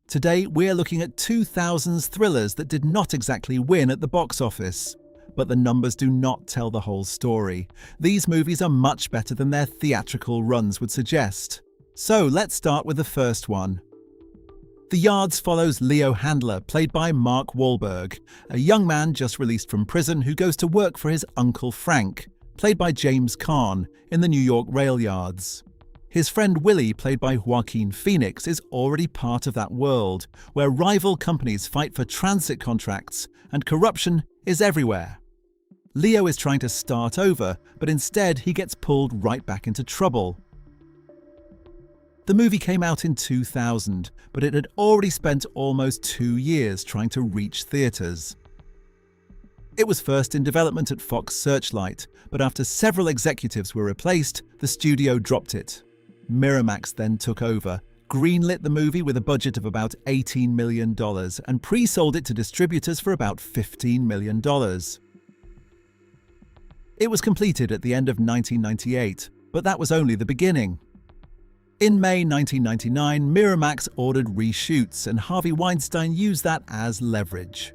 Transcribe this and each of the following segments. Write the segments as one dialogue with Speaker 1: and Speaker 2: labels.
Speaker 1: Today, we're looking at 2000s thrillers that did not exactly win at the box office. But the numbers do not tell the whole story. These movies are much better than their theatrical runs would suggest. So let's start with the first one. The Yards follows Leo Handler, played by Mark Wahlberg, a young man just released from prison who goes to work for his Uncle Frank, played by James Caan, in the New York rail yards. His friend Willie, played by Joaquin Phoenix, is already part of that world, where rival companies fight for transit contracts and corruption is everywhere. Leo is trying to start over, but instead he gets pulled right back into trouble. The movie came out in 2000, but it had already spent almost 2 years trying to reach theaters. It was first in development at Fox Searchlight, but after several executives were replaced, the studio dropped it. Miramax then took over, greenlit the movie with a budget of about $18 million and pre-sold it to distributors for about $15 million. It was completed at the end of 1998, but that was only the beginning. In May 1999, Miramax ordered reshoots, and Harvey Weinstein used that as leverage.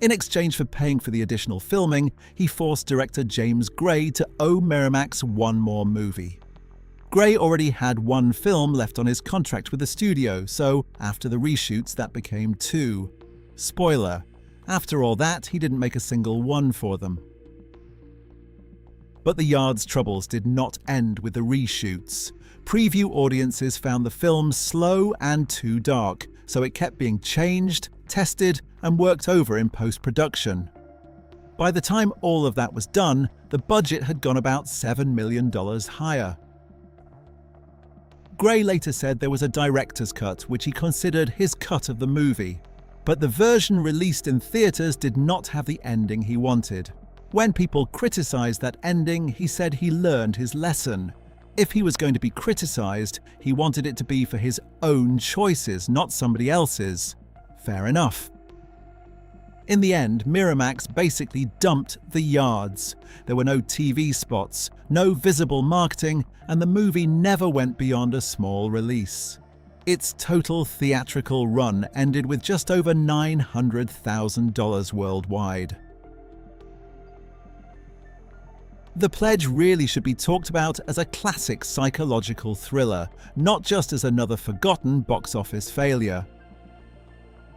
Speaker 1: In exchange for paying for the additional filming, he forced director James Gray to owe Miramax one more movie. Gray already had one film left on his contract with the studio, so after the reshoots that became 2. Spoiler, after all that, he didn't make a single one for them. But the Yard's troubles did not end with the reshoots. Preview audiences found the film slow and too dark, so it kept being changed, tested, and worked over in post-production. By the time all of that was done, the budget had gone about $7 million higher. Gray later said there was a director's cut, which he considered his cut of the movie. But the version released in theaters did not have the ending he wanted. When people criticized that ending, he said he learned his lesson. If he was going to be criticized, he wanted it to be for his own choices, not somebody else's. Fair enough. In the end, Miramax basically dumped The Yards. There were no TV spots, no visible marketing, and the movie never went beyond a small release. Its total theatrical run ended with just over $900,000 worldwide. The Pledge really should be talked about as a classic psychological thriller, not just as another forgotten box office failure.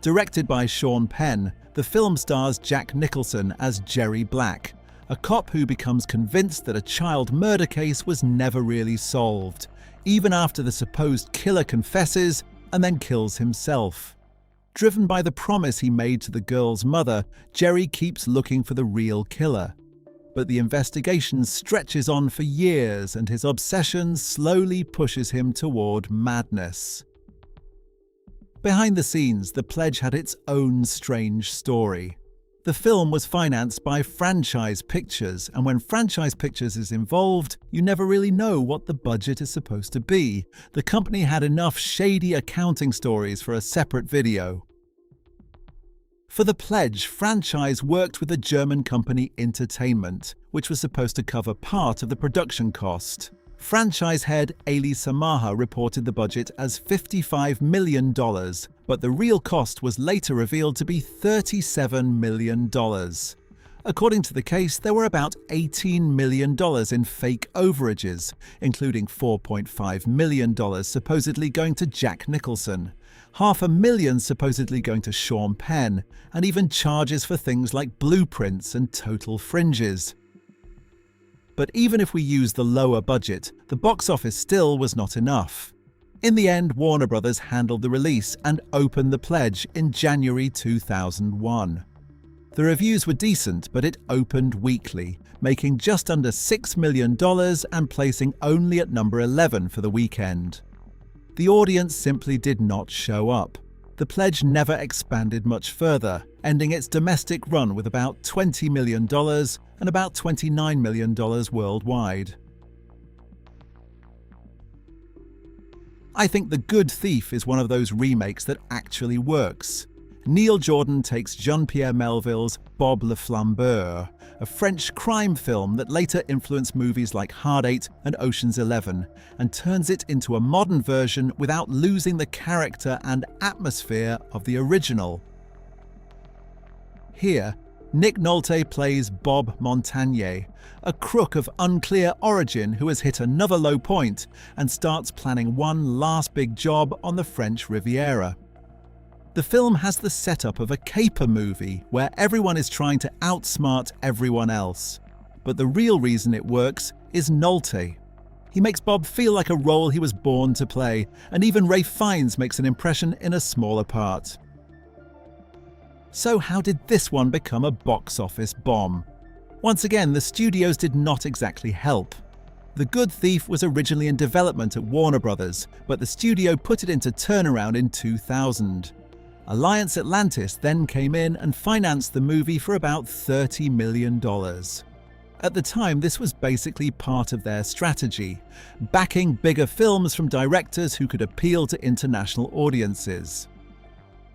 Speaker 1: Directed by Sean Penn, the film stars Jack Nicholson as Jerry Black, a cop who becomes convinced that a child murder case was never really solved, even after the supposed killer confesses and then kills himself. Driven by the promise he made to the girl's mother, Jerry keeps looking for the real killer. But the investigation stretches on for years, and his obsession slowly pushes him toward madness. Behind the scenes, The Pledge had its own strange story. The film was financed by Franchise Pictures, and when Franchise Pictures is involved, you never really know what the budget is supposed to be. The company had enough shady accounting stories for a separate video. For The Pledge, Franchise worked with the German company Entertainment, which was supposed to cover part of the production cost. Franchise head Aly Samaha reported the budget as $55 million, but the real cost was later revealed to be $37 million. According to the case, there were about $18 million in fake overages, including $4.5 million supposedly going to Jack Nicholson, $500,000 supposedly going to Sean Penn, and even charges for things like blueprints and total fringes. But even if we use the lower budget, the box office still was not enough. In the end, Warner Bros. Handled the release and opened The Pledge in January 2001. The reviews were decent, but it opened weakly, making just under $6 million and placing only at number 11 for the weekend. The audience simply did not show up. The Pledge never expanded much further, ending its domestic run with about $20 million and about $29 million worldwide. I think The Good Thief is one of those remakes that actually works. Neil Jordan takes Jean-Pierre Melville's Bob le Flambeur, a French crime film that later influenced movies like Hard Eight and Ocean's 11, and turns it into a modern version without losing the character and atmosphere of the original. Here, Nick Nolte plays Bob Montagnier, a crook of unclear origin who has hit another low point and starts planning one last big job on the French Riviera. The film has the setup of a caper movie where everyone is trying to outsmart everyone else. But the real reason it works is Nolte. He makes Bob feel like a role he was born to play, and even Ralph Fiennes makes an impression in a smaller part. So how did this one become a box office bomb? Once again, the studios did not exactly help. The Good Thief was originally in development at Warner Brothers, but the studio put it into turnaround in 2000. Alliance Atlantis then came in and financed the movie for about $30 million. At the time, this was basically part of their strategy, backing bigger films from directors who could appeal to international audiences.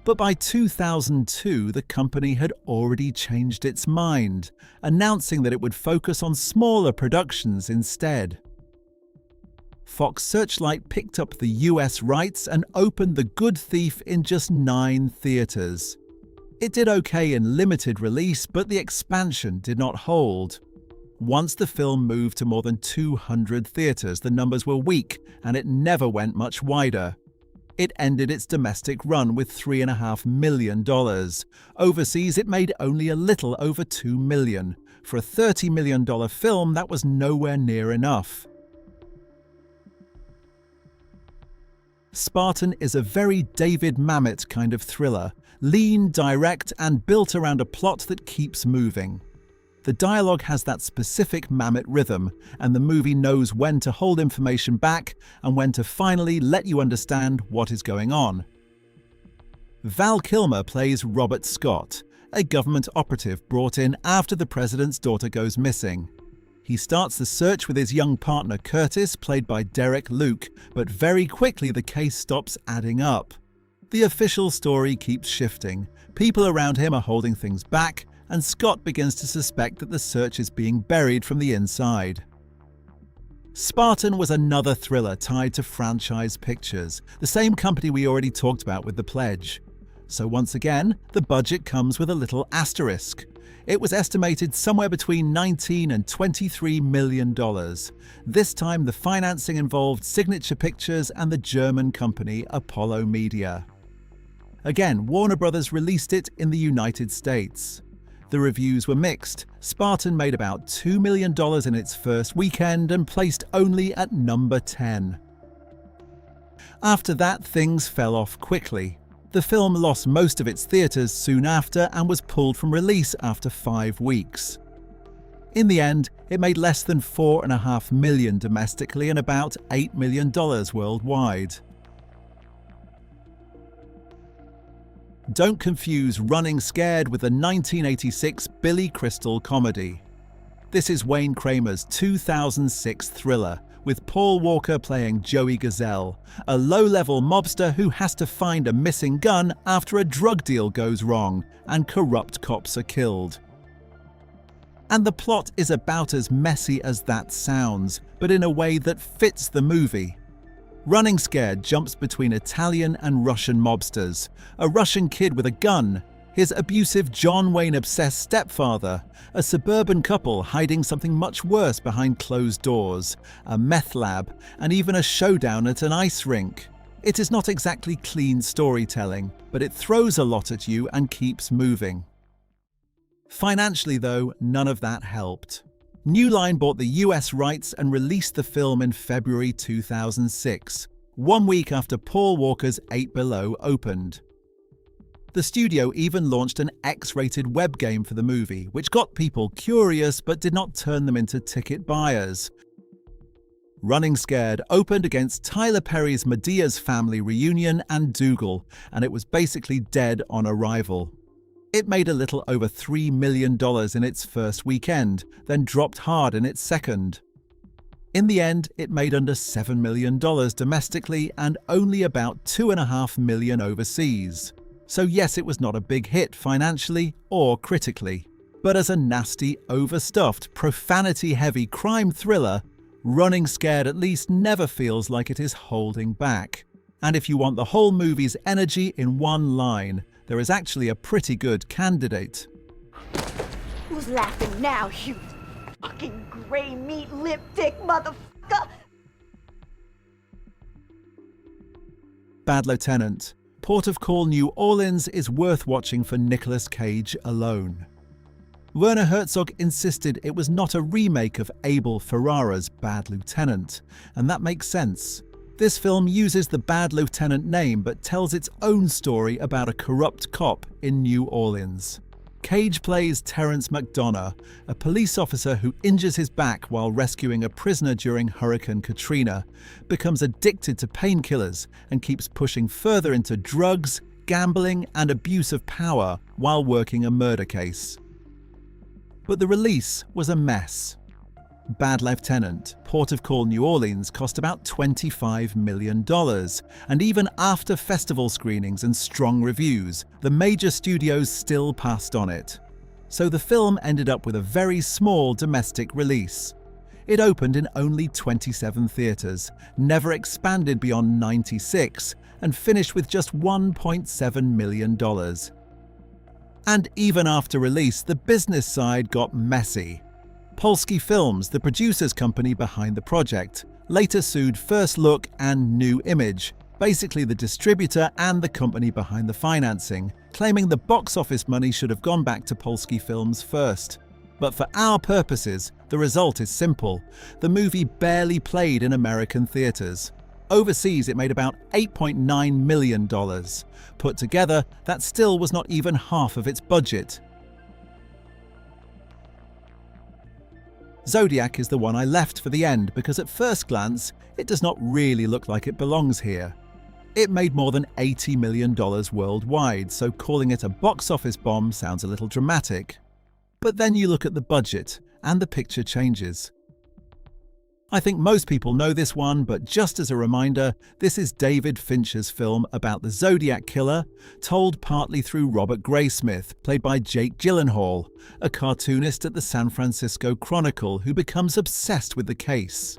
Speaker 1: But by 2002, the company had already changed its mind, announcing that it would focus on smaller productions instead. Fox Searchlight picked up the US rights and opened The Good Thief in just 9 theaters. It did okay in limited release, but the expansion did not hold. Once the film moved to more than 200 theaters, the numbers were weak and it never went much wider. It ended its domestic run with $3.5 million. Overseas, it made only a little over $2 million. For a $30 million film, that was nowhere near enough. Spartan is a very David Mamet kind of thriller, lean, direct, and built around a plot that keeps moving. The dialogue has that specific Mamet rhythm, and the movie knows when to hold information back and when to finally let you understand what is going on. Val Kilmer plays Robert Scott, a government operative brought in after the president's daughter goes missing. He starts the search with his young partner Curtis, played by Derek Luke, but very quickly the case stops adding up. The official story keeps shifting, people around him are holding things back, and Scott begins to suspect that the search is being buried from the inside. Spartan was another thriller tied to Franchise Pictures, the same company we already talked about with The Pledge. So once again, the budget comes with a little asterisk. It was estimated somewhere between $19 and $23 million. This time the financing involved Signature Pictures and the German company Apollo Media. Again, Warner Brothers released it in the United States. The reviews were mixed. Spartan made about $2 million in its first weekend and placed only at number 10. After that, things fell off quickly. The film lost most of its theaters soon after and was pulled from release after 5 weeks. In the end, it made less than $4.5 million domestically and about $8 million worldwide. Don't confuse Running Scared with the 1986 Billy Crystal comedy. This is Wayne Kramer's 2006 thriller, with Paul Walker playing Joey Gazelle, a low-level mobster who has to find a missing gun after a drug deal goes wrong and corrupt cops are killed. And the plot is about as messy as that sounds, but in a way that fits the movie. Running Scared jumps between Italian and Russian mobsters, a Russian kid with a gun, his abusive John Wayne-obsessed stepfather, a suburban couple hiding something much worse behind closed doors, a meth lab, and even a showdown at an ice rink. It is not exactly clean storytelling, but it throws a lot at you and keeps moving. Financially, though, none of that helped. New Line bought the US rights and released the film in February 2006, 1 week after Paul Walker's 8 Below opened. The studio even launched an X-rated web game for the movie, which got people curious but did not turn them into ticket buyers. Running Scared opened against Tyler Perry's Medea's Family Reunion and Dougal, and it was basically dead on arrival. It made a little over $3 million in its first weekend, then dropped hard in its second. In the end, it made under $7 million domestically and only about $2.5 million overseas. So yes, it was not a big hit financially or critically. But as a nasty, overstuffed, profanity-heavy crime thriller, Running Scared at least never feels like it is holding back. And if you want the whole movie's energy in one line, there is actually a pretty good candidate.
Speaker 2: Who's laughing now, you fucking gray meat lip dick motherfucker?
Speaker 1: Bad Lieutenant. Port of Call New Orleans is worth watching for Nicolas Cage alone. Werner Herzog insisted it was not a remake of Abel Ferrara's Bad Lieutenant, and that makes sense. This film uses the Bad Lieutenant name but tells its own story about a corrupt cop in New Orleans. Cage plays Terrence McDonough, a police officer who injures his back while rescuing a prisoner during Hurricane Katrina, becomes addicted to painkillers and keeps pushing further into drugs, gambling, and abuse of power while working a murder case. But the release was a mess. Bad Lieutenant, Port of Call New Orleans cost about $25 million, and even after festival screenings and strong reviews, the major studios still passed on it. So the film ended up with a very small domestic release. It opened in only 27 theaters, never expanded beyond 96, and finished with just $1.7 million. And even after release, the business side got messy. Polsky Films, the producers company behind the project, later sued First Look and New Image, basically the distributor and the company behind the financing, claiming the box office money should have gone back to Polsky Films first. But for our purposes, the result is simple. The movie barely played in American theaters. Overseas, it made about $8.9 million. Put together, that still was not even half of its budget. Zodiac is the one I left for the end because at first glance, it does not really look like it belongs here. It made more than $80 million worldwide, so calling it a box office bomb sounds a little dramatic. But then you look at the budget, and the picture changes. I think most people know this one, but just as a reminder, this is David Fincher's film about the Zodiac killer, told partly through Robert Graysmith, played by Jake Gyllenhaal, a cartoonist at the San Francisco Chronicle who becomes obsessed with the case.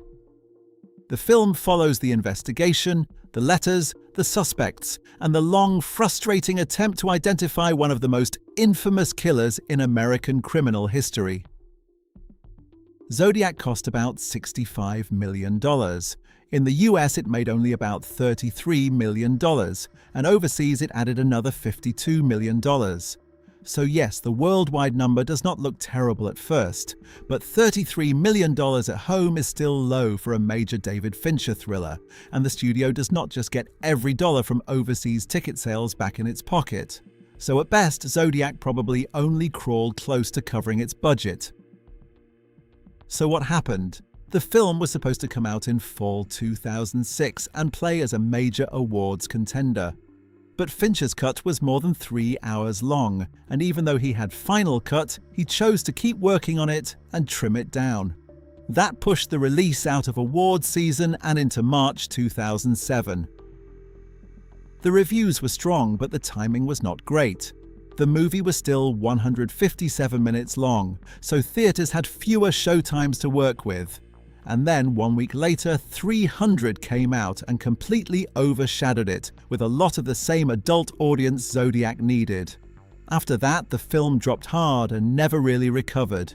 Speaker 1: The film follows the investigation, the letters, the suspects, and the long, frustrating attempt to identify one of the most infamous killers in American criminal history. Zodiac cost about $65 million. In the US, it made only about $33 million, and overseas it added another $52 million. So yes, the worldwide number does not look terrible at first, but $33 million at home is still low for a major David Fincher thriller, and the studio does not just get every dollar from overseas ticket sales back in its pocket. So at best, Zodiac probably only crawled close to covering its budget. So what happened? The film was supposed to come out in fall 2006 and play as a major awards contender. But Fincher's cut was more than 3 hours long, and even though he had final cut, he chose to keep working on it and trim it down. That pushed the release out of awards season and into March 2007. The reviews were strong, but the timing was not great. The movie was still 157 minutes long, so theaters had fewer showtimes to work with. And then 1 week later, 300 came out and completely overshadowed it, with a lot of the same adult audience Zodiac needed. After that, the film dropped hard and never really recovered.